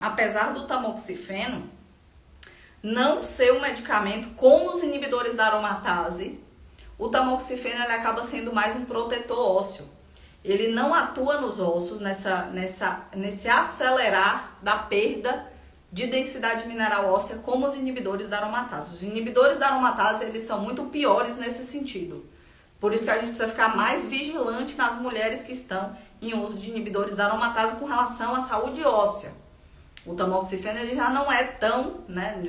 Apesar do tamoxifeno não ser um medicamento como os inibidores da aromatase, o tamoxifeno ele acaba sendo mais um protetor ósseo. Ele não atua nos ossos nesse acelerar da perda de densidade mineral óssea como os inibidores da aromatase. Os inibidores da aromatase eles são muito piores nesse sentido. Por isso que a gente precisa ficar mais vigilante nas mulheres que estão em uso de inibidores da aromatase com relação à saúde óssea. O tamoxifeno ele já não é tão,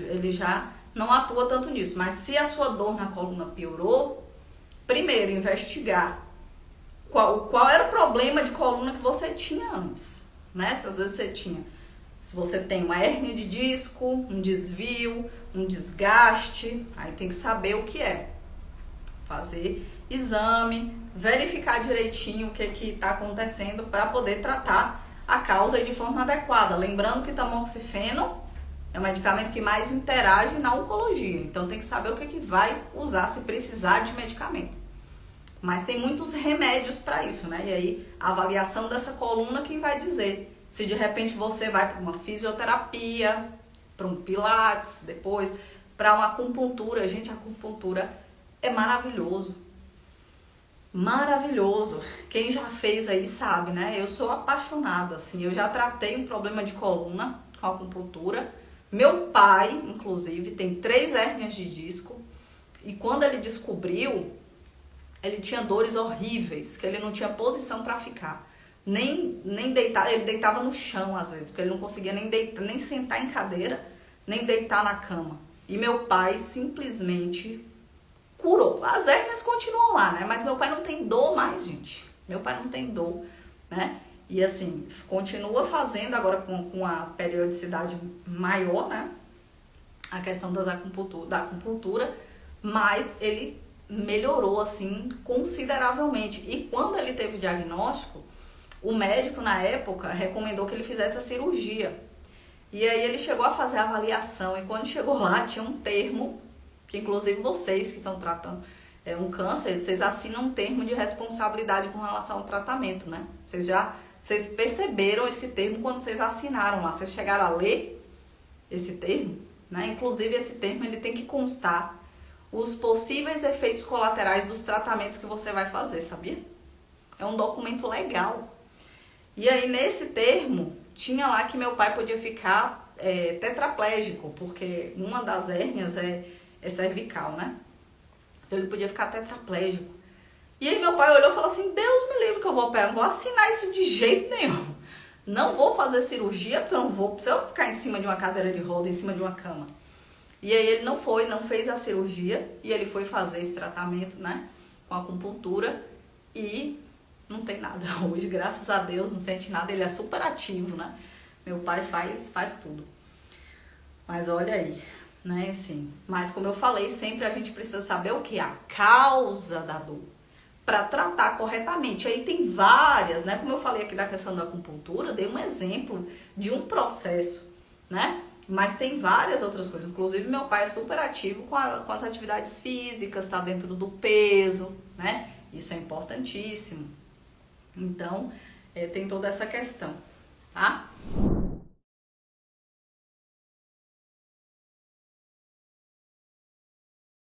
ele já não atua tanto nisso. Mas se a sua dor na coluna piorou, primeiro investigar qual era o problema de coluna que você tinha antes, né? Se às vezes se você tem uma hérnia de disco, um desvio, um desgaste, aí tem que saber o que é. Fazer exame, verificar direitinho o que está acontecendo para poder tratar a causa de forma adequada. Lembrando que tamoxifeno é um medicamento que mais interage na oncologia, então tem que saber o que vai usar se precisar de medicamento. Mas tem muitos remédios para isso, né? E aí a avaliação dessa coluna quem vai dizer se de repente você vai para uma fisioterapia, para um pilates, depois para uma acupuntura. Gente, a acupuntura é maravilhoso. Maravilhoso. Quem já fez aí sabe, né? Eu sou apaixonada, assim. Eu já tratei um problema de coluna com acupuntura. Meu pai, inclusive, tem 3 hérnias de disco. E quando ele descobriu, ele tinha dores horríveis, que ele não tinha posição para ficar. Nem deitar, ele deitava no chão às vezes, porque ele não conseguia nem sentar em cadeira, nem deitar na cama. E meu pai simplesmente curou. As hérnias continuam lá, né? Mas meu pai não tem dor mais, gente. Meu pai não tem dor, né? E assim, continua fazendo agora com a periodicidade maior, né? A questão da acupuntura, mas ele melhorou, assim, consideravelmente. E quando ele teve o diagnóstico, o médico, na época, recomendou que ele fizesse a cirurgia. E aí ele chegou a fazer a avaliação, e quando chegou lá, tinha um termo que inclusive vocês que estão tratando um câncer, vocês assinam um termo de responsabilidade com relação ao tratamento, né? Vocês perceberam esse termo quando vocês assinaram lá, vocês chegaram a ler esse termo, né? Inclusive esse termo ele tem que constar os possíveis efeitos colaterais dos tratamentos que você vai fazer, sabia? É um documento legal. E aí nesse termo tinha lá que meu pai podia ficar tetraplégico, porque uma das hérnias é cervical, né? Então ele podia ficar tetraplégico. E aí meu pai olhou e falou assim: Deus me livre que eu vou operar, não vou assinar isso de jeito nenhum. Não vou fazer cirurgia, porque eu não vou precisar ficar em cima de uma cadeira de roda, em cima de uma cama. E aí ele não fez a cirurgia, e ele foi fazer esse tratamento, né? Com acupuntura, e não tem nada hoje, graças a Deus, não sente nada, ele é super ativo, né? Meu pai faz tudo. Mas olha aí, né, assim, mas como eu falei, sempre a gente precisa saber o que é a causa da dor para tratar corretamente. Aí tem várias, né, como eu falei aqui da questão da acupuntura, dei um exemplo de um processo, né, mas tem várias outras coisas. Inclusive meu pai é super ativo com as atividades físicas, tá dentro do peso, né, isso é importantíssimo. Então tem toda essa questão, tá?